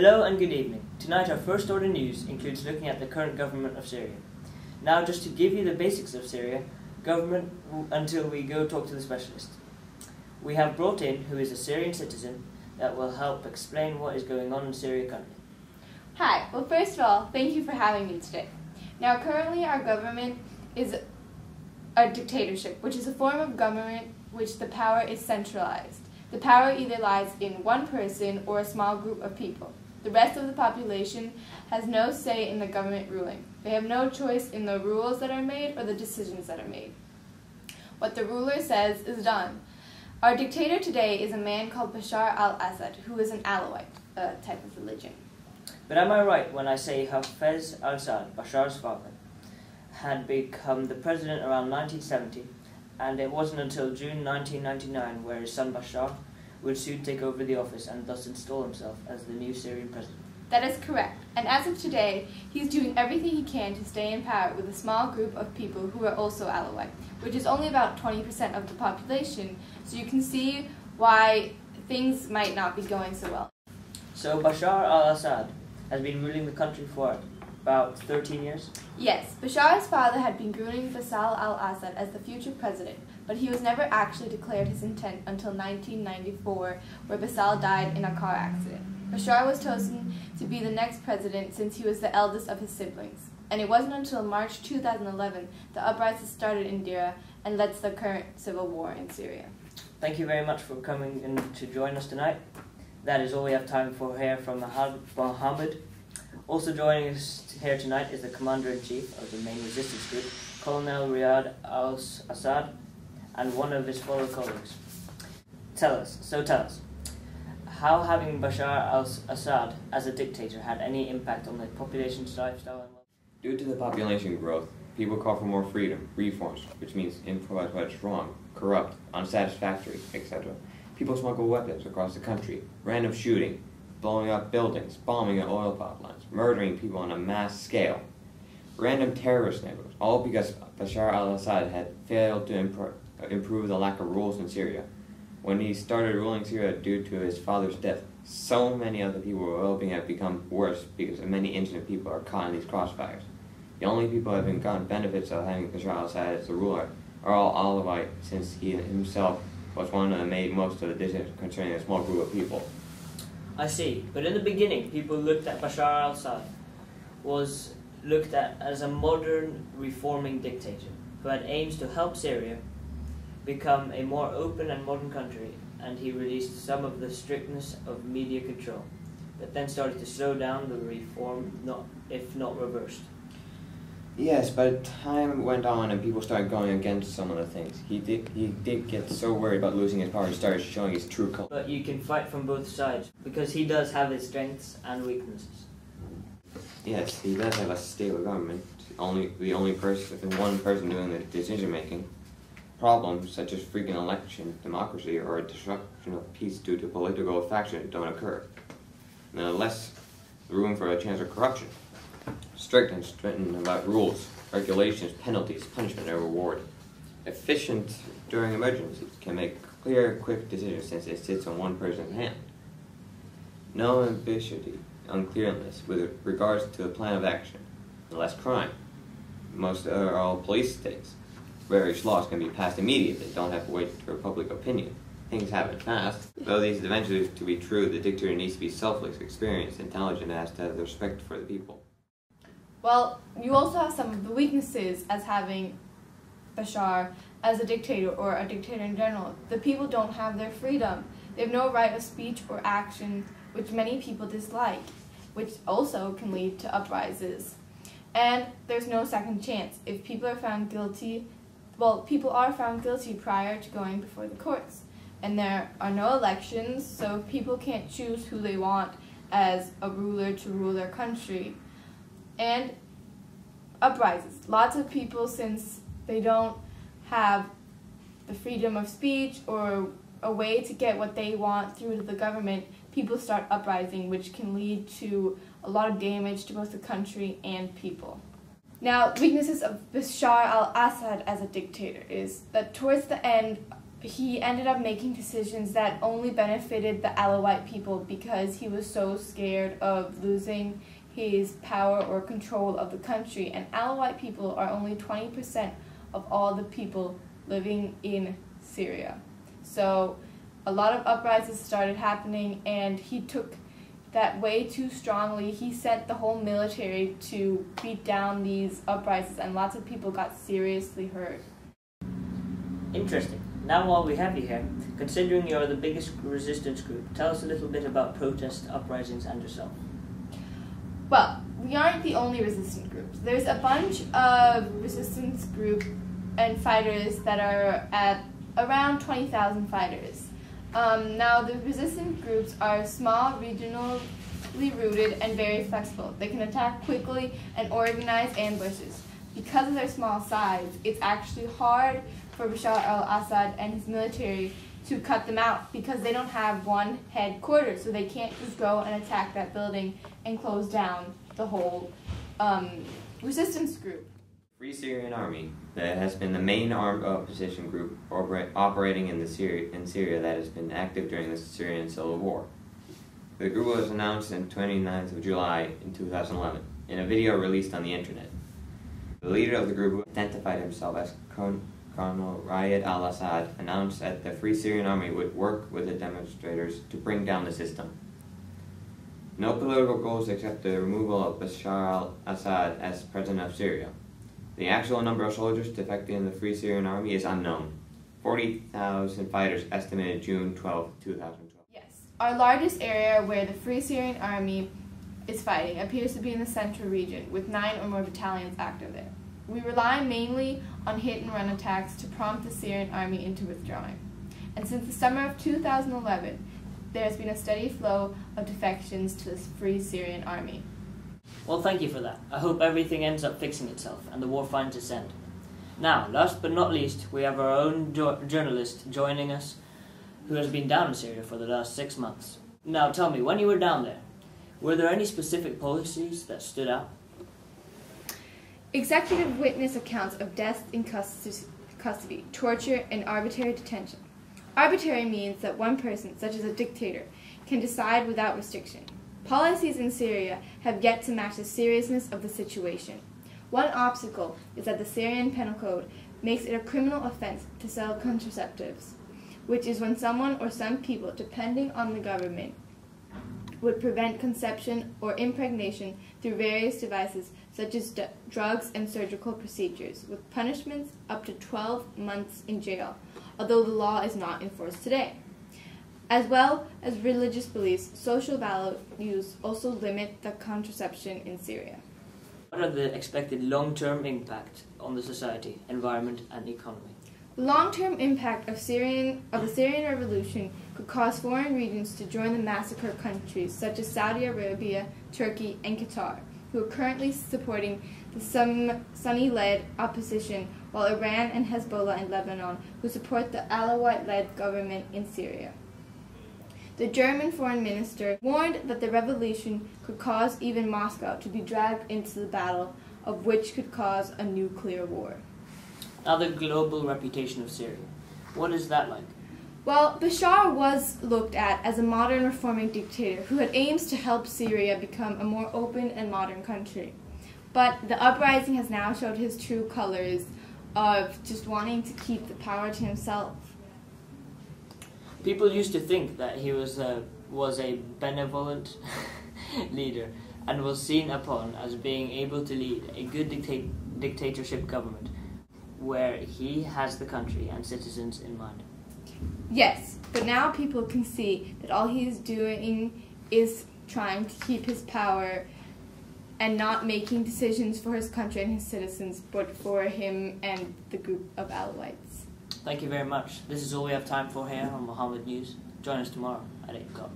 Hello and good evening. Tonight our first order news includes looking at the current government of Syria. Now just to give you the basics of Syria, government until we go talk to the specialist. We have brought in who is a Syrian citizen that will help explain what is going on in Syria currently. Hi, well first of all, thank you for having me today. Now currently our government is a dictatorship, which is a form of government which the power is centralized. The power either lies in one person or a small group of people. The rest of the population has no say in the government ruling. They have no choice in the rules that are made or the decisions that are made. What the ruler says is done. Our dictator today is a man called Bashar al-Assad, who is an Alawite type of religion. But am I right when I say Hafez al-Assad, Bashar's father, had become the president around 1970, and it wasn't until June 1999 where his son Bashar would soon take over the office and thus install himself as the new Syrian president? That is correct, and as of today, he's doing everything he can to stay in power with a small group of people who are also Alawite, which is only about 20% of the population, so you can see why things might not be going so well. So Bashar al-Assad has been ruling the country for about 13 years? Yes, Bashar's father had been grooming Bashar al-Assad as the future president, but he was never actually declared his intent until 1994, where Bashar died in a car accident. Bashar was chosen to be the next president since he was the eldest of his siblings. And it wasn't until March 2011 the uprising started in Deraa and led to the current civil war in Syria. Thank you very much for coming in to join us tonight. That is all we have time for here from Mohammed. Also joining us here tonight is the Commander-in-Chief of the main resistance group, Colonel Riyad al-Assad, and one of his fellow colleagues. Tell us, how having Bashar al-Assad as a dictator had any impact on the population's lifestyle and wealth? Due to the population growth, people call for more freedom, reforms, which means improvise what's wrong, corrupt, unsatisfactory, etc. People smuggle weapons across the country, random shooting, blowing up buildings, bombing at oil pipelines, murdering people on a mass scale. Random terrorist neighborhoods, all because Bashar al-Assad had failed to improve the lack of rules in Syria. When he started ruling Syria due to his father's death, so many other people were hoping it had become worse because many innocent people are caught in these crossfires. The only people who have gotten benefits of having Bashar al-Assad as the ruler are all Alawite, since he himself was one that made most of the decisions concerning a small group of people. I see, but in the beginning people looked at Bashar al-Assad was looked at as a modern reforming dictator who had aims to help Syria become a more open and modern country, and he released some of the strictness of media control, but then started to slow down the reform, if not reversed. Yes, but time went on and people started going against some of the things. He did get so worried about losing his power, he started showing his true color. But you can fight from both sides, because he does have his strengths and weaknesses. Yes, he does have a stable government, the only one person doing the decision making. Problems such as freaking election democracy or a disruption of peace due to political faction don't occur. Nonetheless, room for a chance of corruption. Strict and stringent about rules, regulations, penalties, punishment, and reward. Efficient during emergencies, can make clear, quick decisions since it sits on one person's hand. No ambiguity, unclearness with regards to the plan of action, and less crime. Most are all police states. Various laws can be passed immediately, don't have to wait for public opinion. Things happen fast. Though these eventually to be true, the dictator needs to be selfless, experienced, intelligent, and has to have the respect for the people. Well, you also have some of the weaknesses as having Bashar as a dictator or a dictator in general. The people don't have their freedom. They have no right of speech or action, which many people dislike, which also can lead to uprisings. And there's no second chance. If people are found guilty, people are found guilty prior to going before the courts. And there are no elections, so people can't choose who they want as a ruler to rule their country. And uprisings. Lots of people, since they don't have the freedom of speech or a way to get what they want through to the government, people start uprising, which can lead to a lot of damage to both the country and people. Now, weaknesses of Bashar al-Assad as a dictator is that towards the end, he ended up making decisions that only benefited the Alawite people because he was so scared of losing his power or control of the country. And Alawite people are only 20% of all the people living in Syria. So a lot of uprisings started happening, and he took that way too strongly. He sent the whole military to beat down these uprisings, and lots of people got seriously hurt. Interesting. Now while we have you here, considering you're the biggest resistance group, tell us a little bit about protest uprisings and yourself. Well, we aren't the only resistance groups. There's a bunch of resistance group and fighters that are at around 20,000 fighters. Now, the resistance groups are small, regionally rooted, and very flexible. They can attack quickly and organize ambushes. Because of their small size, it's actually hard for Bashar al-Assad and his military to cut them out because they don't have one headquarters, so they can't just go and attack that building and close down the whole resistance group. Free Syrian Army that has been the main armed opposition group operating in Syria that has been active during the Syrian civil war. The group was announced on 29th of July in 2011 in a video released on the internet. The leader of the group, who identified himself as Colonel Riyad al-Assad, announced that the Free Syrian Army would work with the demonstrators to bring down the system. No political goals except the removal of Bashar al-Assad as president of Syria. The actual number of soldiers defecting in the Free Syrian Army is unknown. 40,000 fighters estimated June 12, 2012. Yes. Our largest area where the Free Syrian Army is fighting appears to be in the central region, with 9 or more battalions active there. We rely mainly on hit-and-run attacks to prompt the Syrian army into withdrawing. And since the summer of 2011, there has been a steady flow of defections to the Free Syrian Army. Well, thank you for that. I hope everything ends up fixing itself and the war finds its end. Now, last but not least, we have our own journalist joining us who has been down in Syria for the last 6 months. Now, tell me, when you were down there, were there any specific policies that stood out? Executive witness accounts of deaths in custody, torture, and arbitrary detention. Arbitrary means that one person, such as a dictator, can decide without restriction. Policies in Syria have yet to match the seriousness of the situation. One obstacle is that the Syrian Penal Code makes it a criminal offense to sell contraceptives, which is when someone or some people, depending on the government, would prevent conception or impregnation through various devices such as drugs and surgical procedures, with punishments up to 12 months in jail, although the law is not enforced today. As well as religious beliefs, social values also limit the contraception in Syria. What are the expected long-term impact on the society, environment, and economy? The long-term impact of the Syrian Revolution could cause foreign regions to join the massacre countries such as Saudi Arabia, Turkey, and Qatar, who are currently supporting the Sunni-led opposition, while Iran and Hezbollah in Lebanon, who support the Alawite-led government in Syria. The German foreign minister warned that the revolution could cause even Moscow to be dragged into the battle, of which could cause a nuclear war. Now the global reputation of Syria. What is that like? Well, Bashar was looked at as a modern reforming dictator who had aims to help Syria become a more open and modern country. But the uprising has now showed his true colors of just wanting to keep the power to himself. People used to think that he was a benevolent leader and was seen upon as being able to lead a good dictatorship government where he has the country and citizens in mind. Yes, but now people can see that all he's doing is trying to keep his power and not making decisions for his country and his citizens, but for him and the group of Alawites. Thank you very much. This is all we have time for here on Mohammed News. Join us tomorrow at 8 o'clock.